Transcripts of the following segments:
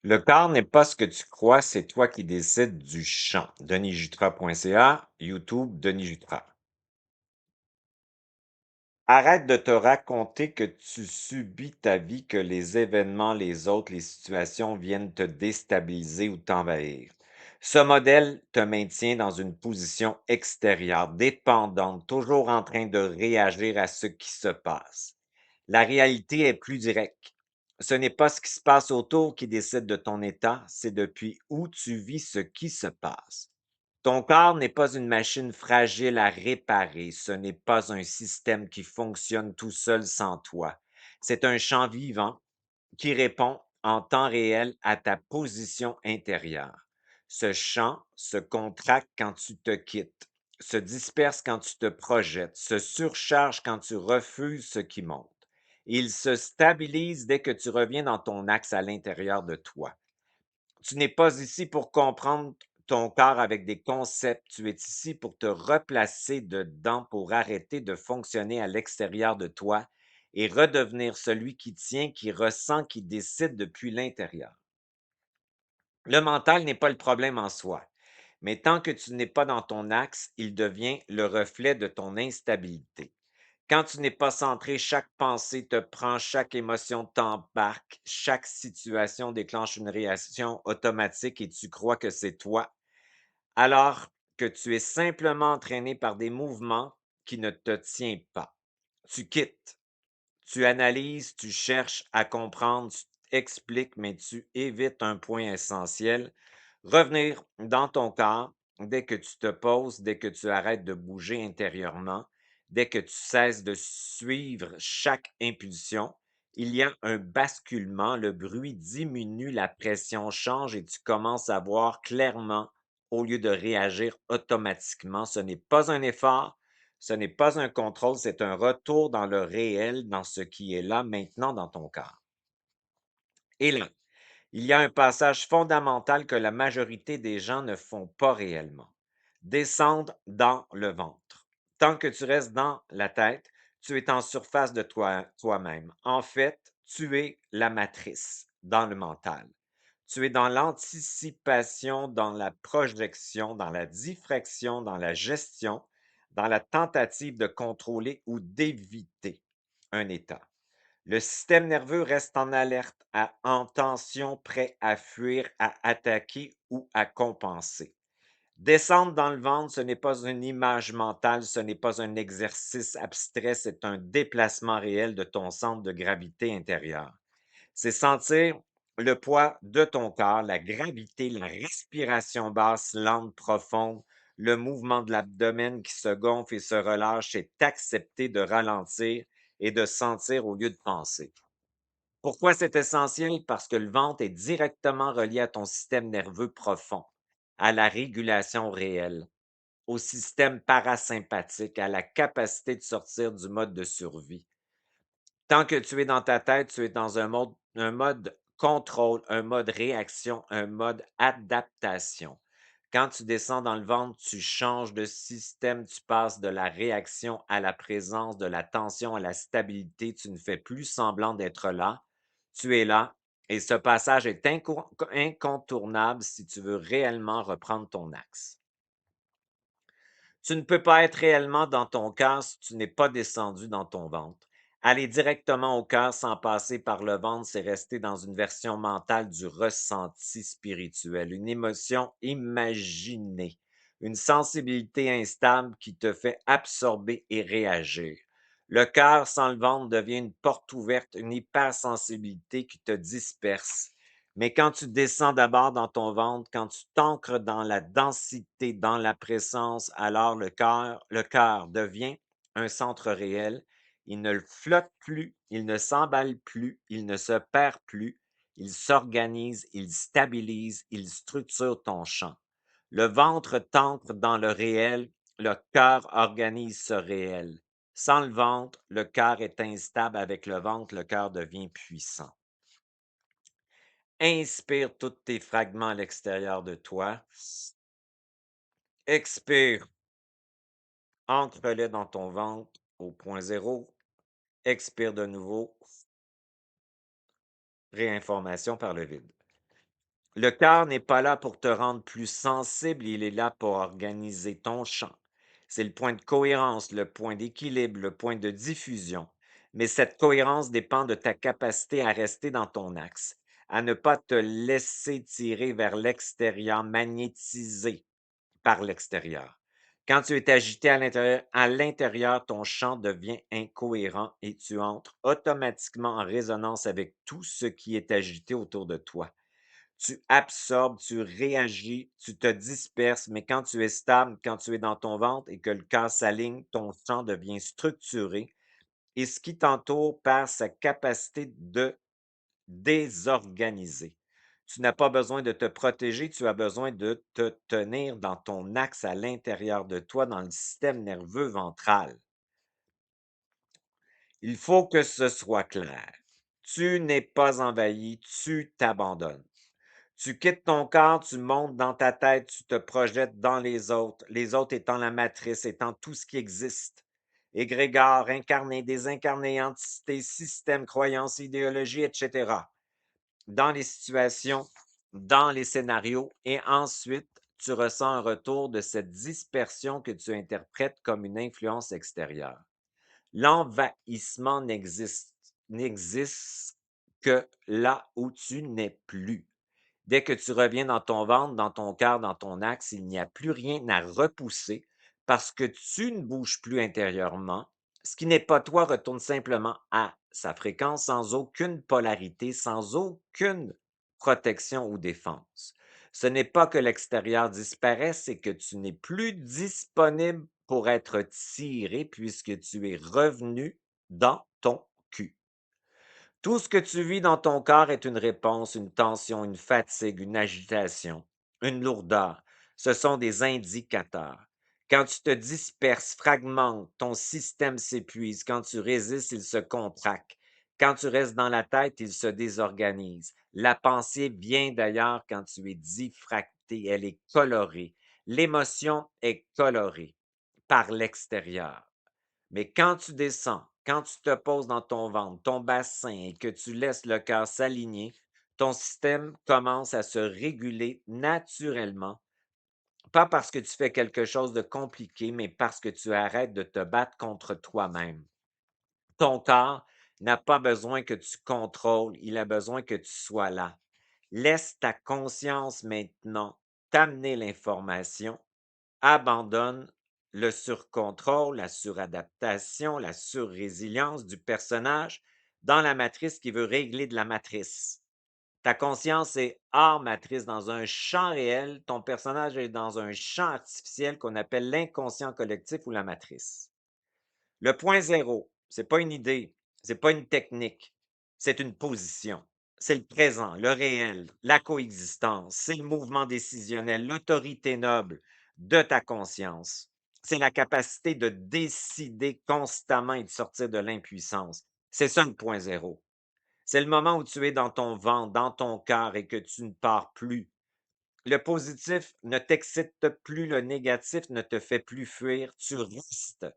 Le corps n'est pas ce que tu crois, c'est toi qui décides du champ. denisjutra.ca, YouTube, Denis Jutras. Arrête de te raconter que tu subis ta vie, que les événements, les autres, les situations viennent te déstabiliser ou t'envahir. Ce modèle te maintient dans une position extérieure, dépendante, toujours en train de réagir à ce qui se passe. La réalité est plus directe. Ce n'est pas ce qui se passe autour qui décide de ton état, c'est depuis où tu vis ce qui se passe. Ton corps n'est pas une machine fragile à réparer, ce n'est pas un système qui fonctionne tout seul sans toi. C'est un champ vivant qui répond en temps réel à ta position intérieure. Ce champ se contracte quand tu te quittes, se disperse quand tu te projettes, se surcharge quand tu refuses ce qui monte. Il se stabilise dès que tu reviens dans ton axe à l'intérieur de toi. Tu n'es pas ici pour comprendre ton corps avec des concepts, tu es ici pour te replacer dedans, pour arrêter de fonctionner à l'extérieur de toi et redevenir celui qui tient, qui ressent, qui décide depuis l'intérieur. Le mental n'est pas le problème en soi, mais tant que tu n'es pas dans ton axe, il devient le reflet de ton instabilité. Quand tu n'es pas centré, chaque pensée te prend, chaque émotion t'embarque, chaque situation déclenche une réaction automatique et tu crois que c'est toi, alors que tu es simplement entraîné par des mouvements qui ne te tiennent pas. Tu quittes, tu analyses, tu cherches à comprendre, tu expliques, mais tu évites un point essentiel. Revenir dans ton corps dès que tu te poses, dès que tu arrêtes de bouger intérieurement, dès que tu cesses de suivre chaque impulsion, il y a un basculement, le bruit diminue, la pression change et tu commences à voir clairement au lieu de réagir automatiquement. Ce n'est pas un effort, ce n'est pas un contrôle, c'est un retour dans le réel, dans ce qui est là maintenant dans ton corps. Et là, il y a un passage fondamental que la majorité des gens ne font pas réellement. Descendre dans le ventre. Tant que tu restes dans la tête, tu es en surface de toi-même. En fait, tu es la matrice dans le mental. Tu es dans l'anticipation, dans la projection, dans la diffraction, dans la gestion, dans la tentative de contrôler ou d'éviter un état. Le système nerveux reste en alerte, en tension, prêt à fuir, à attaquer ou à compenser. Descendre dans le ventre, ce n'est pas une image mentale, ce n'est pas un exercice abstrait, c'est un déplacement réel de ton centre de gravité intérieur. C'est sentir le poids de ton corps, la gravité, la respiration basse, lente, profonde, le mouvement de l'abdomen qui se gonfle et se relâche, c'est accepter de ralentir et de sentir au lieu de penser. Pourquoi c'est essentiel? Parce que le ventre est directement relié à ton système nerveux profond, à la régulation réelle, au système parasympathique, à la capacité de sortir du mode de survie. Tant que tu es dans ta tête, tu es dans un mode contrôle, un mode réaction, un mode adaptation. Quand tu descends dans le ventre, tu changes de système, tu passes de la réaction à la présence, de la tension à la stabilité. Tu ne fais plus semblant d'être là. Tu es là et ce passage est incontournable si tu veux réellement reprendre ton axe. Tu ne peux pas être réellement dans ton cœur si tu n'es pas descendu dans ton ventre. Aller directement au cœur sans passer par le ventre, c'est rester dans une version mentale du ressenti spirituel, une émotion imaginée, une sensibilité instable qui te fait absorber et réagir. Le cœur sans le ventre devient une porte ouverte, une hypersensibilité qui te disperse. Mais quand tu descends d'abord dans ton ventre, quand tu t'ancres dans la densité, dans la présence, alors le cœur devient un centre réel. Il ne flotte plus, il ne s'emballe plus, il ne se perd plus. Il s'organise, il stabilise, il structure ton champ. Le ventre t'ancre dans le réel, le cœur organise ce réel. Sans le ventre, le cœur est instable. Avec le ventre, le cœur devient puissant. Inspire tous tes fragments à l'extérieur de toi. Expire, ancre-les dans ton ventre au point zéro. Expire de nouveau, réinformation par le vide. Le cœur n'est pas là pour te rendre plus sensible, il est là pour organiser ton champ. C'est le point de cohérence, le point d'équilibre, le point de diffusion. Mais cette cohérence dépend de ta capacité à rester dans ton axe, à ne pas te laisser tirer vers l'extérieur, magnétisé par l'extérieur. Quand tu es agité à l'intérieur, ton champ devient incohérent et tu entres automatiquement en résonance avec tout ce qui est agité autour de toi. Tu absorbes, tu réagis, tu te disperses, mais quand tu es stable, quand tu es dans ton ventre et que le cœur s'aligne, ton champ devient structuré et ce qui t'entoure perd sa capacité de désorganiser. Tu n'as pas besoin de te protéger, tu as besoin de te tenir dans ton axe à l'intérieur de toi, dans le système nerveux ventral. Il faut que ce soit clair. Tu n'es pas envahi, tu t'abandonnes. Tu quittes ton corps, tu montes dans ta tête, tu te projettes dans les autres étant la matrice, étant tout ce qui existe. Égrégore, incarné, désincarné, entité, système, croyance, idéologie, etc. Dans les situations, dans les scénarios, et ensuite, tu ressens un retour de cette dispersion que tu interprètes comme une influence extérieure. L'envahissement n'existe que là où tu n'es plus. Dès que tu reviens dans ton ventre, dans ton cœur, dans ton axe, il n'y a plus rien à repousser parce que tu ne bouges plus intérieurement. Ce qui n'est pas toi retourne simplement à sa fréquence sans aucune polarité, sans aucune protection ou défense. Ce n'est pas que l'extérieur disparaît, c'est que tu n'es plus disponible pour être tiré puisque tu es revenu dans ton cul. Tout ce que tu vis dans ton corps est une réponse, une tension, une fatigue, une agitation, une lourdeur. Ce sont des indicateurs. Quand tu te disperses, fragmentes, ton système s'épuise. Quand tu résistes, il se contracte. Quand tu restes dans la tête, il se désorganise. La pensée vient d'ailleurs quand tu es diffracté, elle est colorée. L'émotion est colorée par l'extérieur. Mais quand tu descends, quand tu te poses dans ton ventre, ton bassin et que tu laisses le cœur s'aligner, ton système commence à se réguler naturellement, pas parce que tu fais quelque chose de compliqué, mais parce que tu arrêtes de te battre contre toi-même. Ton corps n'a pas besoin que tu contrôles, il a besoin que tu sois là. Laisse ta conscience maintenant t'amener l'information. Abandonne le surcontrôle, la suradaptation, la surrésilience du personnage dans la matrice qui veut régler de la matrice. Ta conscience est hors matrice, dans un champ réel. Ton personnage est dans un champ artificiel qu'on appelle l'inconscient collectif ou la matrice. Le point zéro, c'est pas une idée, c'est pas une technique, c'est une position. C'est le présent, le réel, la coexistence, c'est le mouvement décisionnel, l'autorité noble de ta conscience. C'est la capacité de décider constamment et de sortir de l'impuissance. C'est ça le point zéro. C'est le moment où tu es dans ton ventre, dans ton cœur et que tu ne pars plus. Le positif ne t'excite plus, le négatif ne te fait plus fuir, tu restes.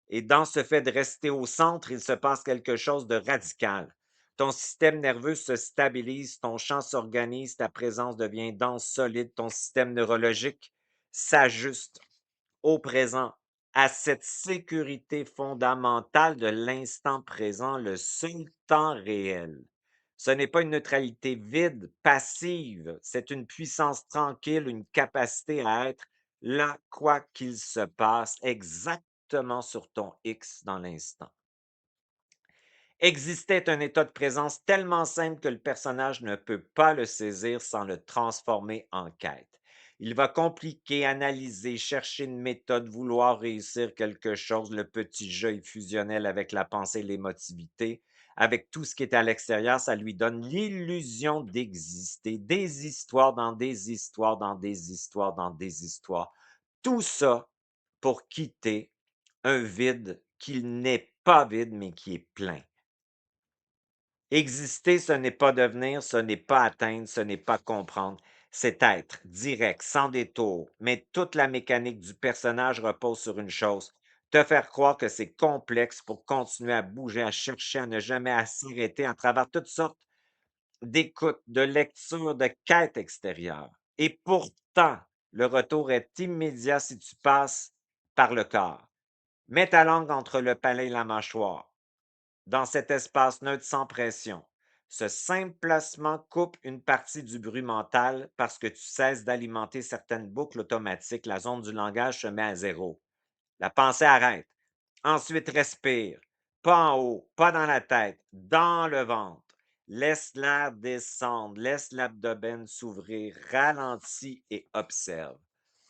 Et dans ce fait de rester au centre, il se passe quelque chose de radical. Ton système nerveux se stabilise, ton champ s'organise, ta présence devient dense, solide, ton système neurologique s'ajuste au présent, à cette sécurité fondamentale de l'instant présent, le seul temps réel. Ce n'est pas une neutralité vide, passive, c'est une puissance tranquille, une capacité à être là, quoi qu'il se passe, exactement sur ton X dans l'instant. Exister est un état de présence tellement simple que le personnage ne peut pas le saisir sans le transformer en quête. Il va compliquer, analyser, chercher une méthode, vouloir réussir quelque chose. Le petit jeu est fusionnel avec la pensée et l'émotivité. Avec tout ce qui est à l'extérieur, ça lui donne l'illusion d'exister. Des histoires dans des histoires dans des histoires dans des histoires. Tout ça pour quitter un vide qui n'est pas vide, mais qui est plein. Exister, ce n'est pas devenir, ce n'est pas atteindre, ce n'est pas comprendre. C'est être direct, sans détour. Mais toute la mécanique du personnage repose sur une chose, te faire croire que c'est complexe pour continuer à bouger, à chercher, à ne jamais s'arrêter à travers toutes sortes d'écoute, de lecture, de quête extérieure. Et pourtant, le retour est immédiat si tu passes par le corps. Mets ta langue entre le palais et la mâchoire, dans cet espace neutre sans pression. Ce simple placement coupe une partie du bruit mental parce que tu cesses d'alimenter certaines boucles automatiques. La zone du langage se met à zéro. La pensée arrête. Ensuite, respire. Pas en haut, pas dans la tête, dans le ventre. Laisse l'air descendre, laisse l'abdomen s'ouvrir, ralentis et observe.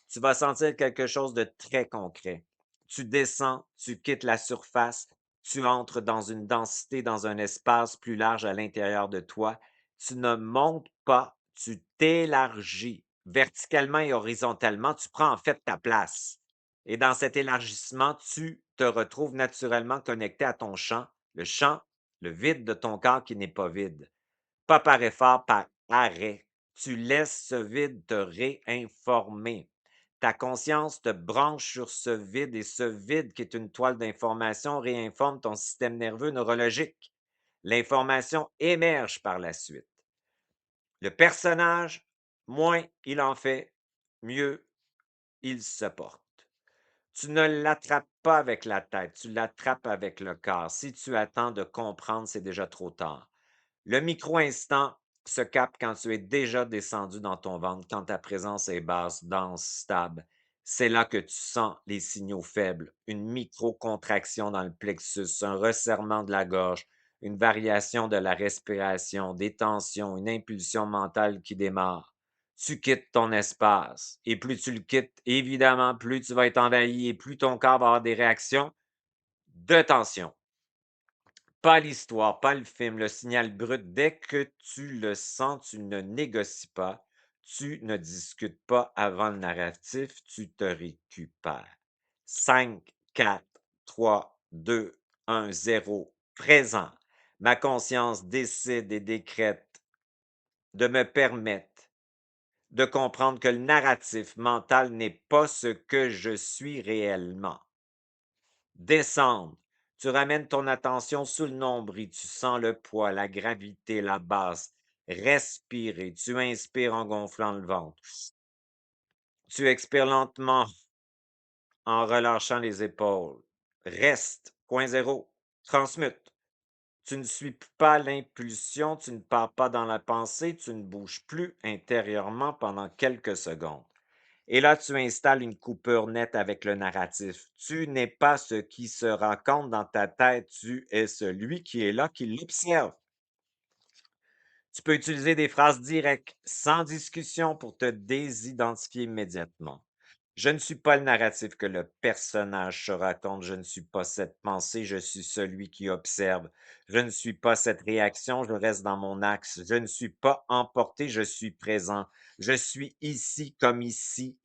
Tu vas sentir quelque chose de très concret. Tu descends, tu quittes la surface, tu entres dans une densité, dans un espace plus large à l'intérieur de toi. Tu ne montes pas, tu t'élargis verticalement et horizontalement. Tu prends en fait ta place. Et dans cet élargissement, tu te retrouves naturellement connecté à ton champ, le vide de ton corps qui n'est pas vide. Pas par effort, par arrêt. Tu laisses ce vide te réinformer. Ta conscience te branche sur ce vide et ce vide qui est une toile d'information réinforme ton système nerveux neurologique. L'information émerge par la suite. Le personnage, moins il en fait, mieux il se porte. Tu ne l'attrapes pas avec la tête, tu l'attrapes avec le corps. Si tu attends de comprendre, c'est déjà trop tard. Le micro-instant se capte quand tu es déjà descendu dans ton ventre, quand ta présence est basse, dense, stable. C'est là que tu sens les signaux faibles, une micro-contraction dans le plexus, un resserrement de la gorge, une variation de la respiration, des tensions, une impulsion mentale qui démarre. Tu quittes ton espace et plus tu le quittes, évidemment, plus tu vas être envahi et plus ton corps va avoir des réactions de tension. Pas l'histoire, pas le film, le signal brut. Dès que tu le sens, tu ne négocies pas, tu ne discutes pas avant le narratif, tu te récupères. 5, 4, 3, 2, 1, 0, présent. Ma conscience décide et décrète de me permettre de comprendre que le narratif mental n'est pas ce que je suis réellement. Descendre. Tu ramènes ton attention sous le nombril, tu sens le poids, la gravité, la base. Respirer. Tu inspires en gonflant le ventre. Tu expires lentement en relâchant les épaules. Reste. Point zéro. Transmute. Tu ne suis pas l'impulsion, tu ne pars pas dans la pensée, tu ne bouges plus intérieurement pendant quelques secondes. Et là, tu installes une coupure nette avec le narratif. Tu n'es pas ce qui se raconte dans ta tête, tu es celui qui est là, qui l'observe. Tu peux utiliser des phrases directes, sans discussion, pour te désidentifier immédiatement. Je ne suis pas le narratif que le personnage se raconte, je ne suis pas cette pensée, je suis celui qui observe. Je ne suis pas cette réaction, je reste dans mon axe. Je ne suis pas emporté, je suis présent. Je suis ici,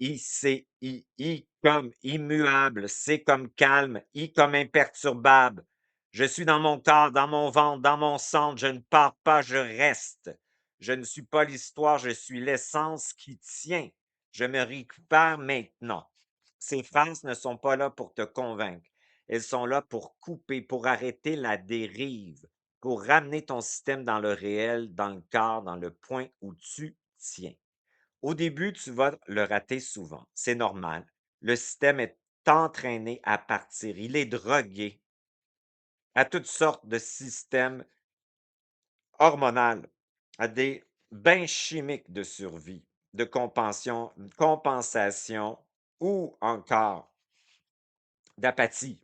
I comme immuable, C comme calme, I comme imperturbable. Je suis dans mon corps, dans mon ventre, dans mon centre, je ne pars pas, je reste. Je ne suis pas l'histoire, je suis l'essence qui tient. Je me récupère maintenant. Ces phrases ne sont pas là pour te convaincre. Elles sont là pour couper, pour arrêter la dérive, pour ramener ton système dans le réel, dans le corps, dans le point où tu tiens. Au début, tu vas le rater souvent. C'est normal. Le système est entraîné à partir. Il est drogué à toutes sortes de systèmes hormonaux, à des bains chimiques de survie, de compensation ou encore d'apathie.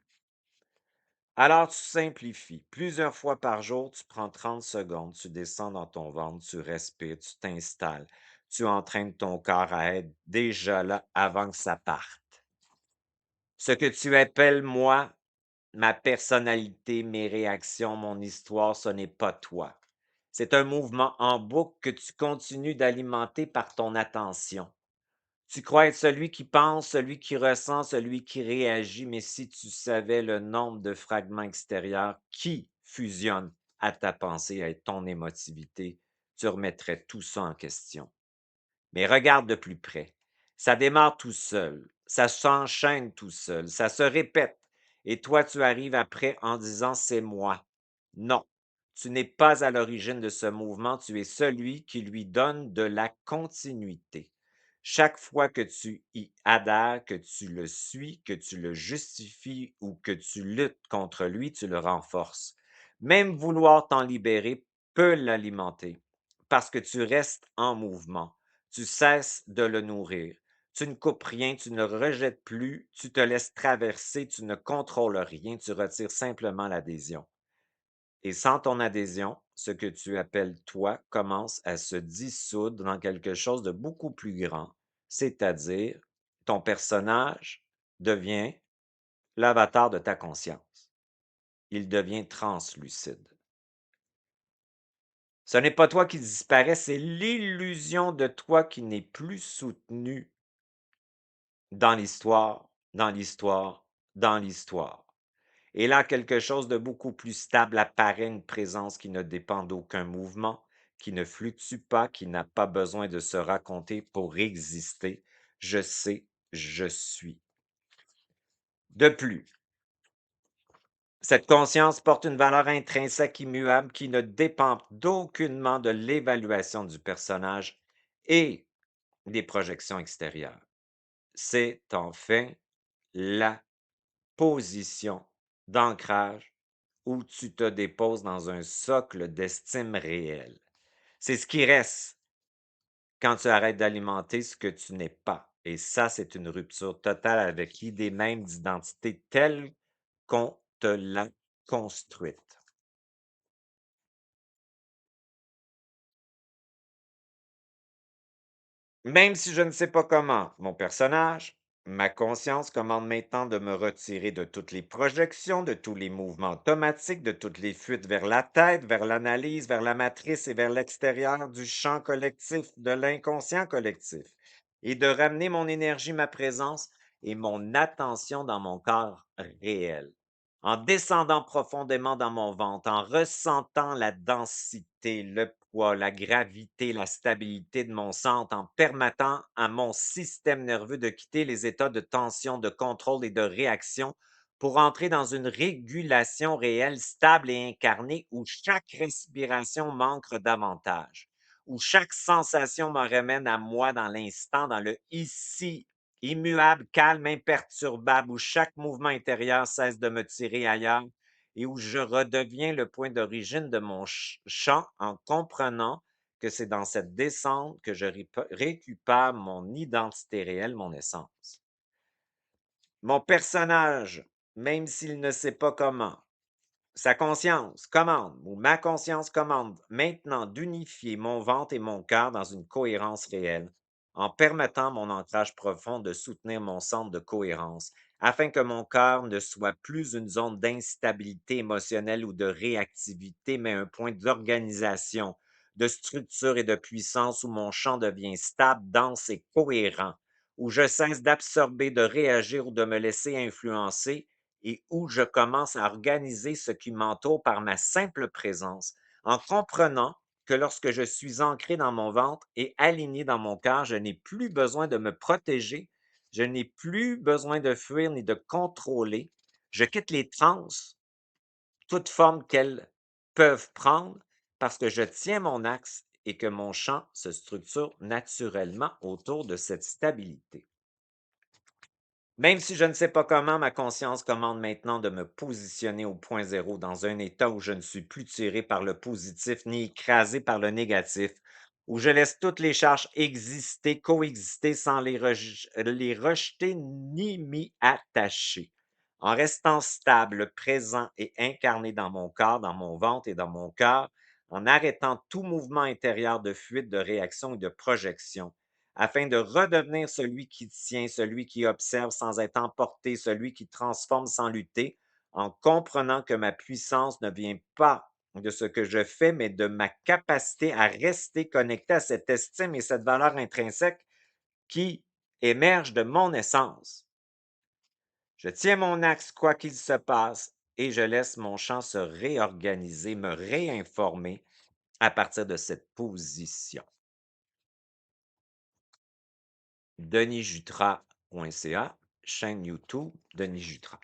Alors, tu simplifies. Plusieurs fois par jour, tu prends 30 secondes, tu descends dans ton ventre, tu respires, tu t'installes, tu entraînes ton corps à être déjà là avant que ça parte. Ce que tu appelles moi, ma personnalité, mes réactions, mon histoire, ce n'est pas toi. C'est un mouvement en boucle que tu continues d'alimenter par ton attention. Tu crois être celui qui pense, celui qui ressent, celui qui réagit, mais si tu savais le nombre de fragments extérieurs qui fusionnent à ta pensée, à ton émotivité, tu remettrais tout ça en question. Mais regarde de plus près. Ça démarre tout seul, ça s'enchaîne tout seul, ça se répète. Et toi, tu arrives après en disant c'est moi. Non, Tu n'es pas à l'origine de ce mouvement, tu es celui qui lui donne de la continuité. Chaque fois que tu y adhères, que tu le suis, que tu le justifies ou que tu luttes contre lui, tu le renforces. Même vouloir t'en libérer peut l'alimenter parce que tu restes en mouvement. Tu cesses de le nourrir. Tu ne coupes rien, tu ne rejettes plus, tu te laisses traverser, tu ne contrôles rien, tu retires simplement l'adhésion. Et sans ton adhésion, ce que tu appelles toi commence à se dissoudre dans quelque chose de beaucoup plus grand, c'est-à-dire ton personnage devient l'avatar de ta conscience. Il devient translucide. Ce n'est pas toi qui disparaît, c'est l'illusion de toi qui n'est plus soutenue dans l'histoire, dans l'histoire, dans l'histoire. Et là, quelque chose de beaucoup plus stable apparaît, une présence qui ne dépend d'aucun mouvement, qui ne fluctue pas, qui n'a pas besoin de se raconter pour exister. Je sais, je suis. De plus, cette conscience porte une valeur intrinsèque immuable qui ne dépend d'aucunement de l'évaluation du personnage et des projections extérieures. C'est en fait la position d'ancrage où tu te déposes dans un socle d'estime réelle. C'est ce qui reste quand tu arrêtes d'alimenter ce que tu n'es pas. Et ça, c'est une rupture totale avec l'idée même d'identité telle qu'on te l'a construite. Même si je ne sais pas comment, mon personnage, ma conscience commande maintenant de me retirer de toutes les projections, de tous les mouvements automatiques, de toutes les fuites vers la tête, vers l'analyse, vers la matrice et vers l'extérieur du champ collectif, de l'inconscient collectif, et de ramener mon énergie, ma présence et mon attention dans mon corps réel. En descendant profondément dans mon ventre, en ressentant la densité, le poids, la gravité, la stabilité de mon centre, en permettant à mon système nerveux de quitter les états de tension, de contrôle et de réaction pour entrer dans une régulation réelle, stable et incarnée où chaque respiration m'ancre davantage, où chaque sensation me ramène à moi dans l'instant, dans le ici, immuable, calme, imperturbable, où chaque mouvement intérieur cesse de me tirer ailleurs et où je redeviens le point d'origine de mon champ en comprenant que c'est dans cette descente que je récupère mon identité réelle, mon essence. Mon personnage, même s'il ne sait pas comment, sa conscience commande, ou ma conscience commande maintenant d'unifier mon ventre et mon cœur dans une cohérence réelle, en permettant mon ancrage profond de soutenir mon centre de cohérence, afin que mon cœur ne soit plus une zone d'instabilité émotionnelle ou de réactivité, mais un point d'organisation, de structure et de puissance où mon champ devient stable, dense et cohérent, où je cesse d'absorber, de réagir ou de me laisser influencer et où je commence à organiser ce qui m'entoure par ma simple présence, en comprenant que lorsque je suis ancré dans mon ventre et aligné dans mon cœur, je n'ai plus besoin de me protéger, je n'ai plus besoin de fuir ni de contrôler. Je quitte les trans, toute forme qu'elles peuvent prendre, parce que je tiens mon axe et que mon champ se structure naturellement autour de cette stabilité. Même si je ne sais pas comment, ma conscience commande maintenant de me positionner au point zéro, dans un état où je ne suis plus tiré par le positif ni écrasé par le négatif, où je laisse toutes les charges exister, coexister sans les rejeter ni m'y attacher, en restant stable, présent et incarné dans mon corps, dans mon ventre et dans mon cœur, en arrêtant tout mouvement intérieur de fuite, de réaction et de projection afin de redevenir celui qui tient, celui qui observe sans être emporté, celui qui transforme sans lutter, en comprenant que ma puissance ne vient pas de ce que je fais, mais de ma capacité à rester connecté à cette estime et cette valeur intrinsèque qui émerge de mon essence. Je tiens mon axe quoi qu'il se passe et je laisse mon champ se réorganiser, me réinformer à partir de cette position. denisjutras.ca, chaîne YouTube Denis Jutras.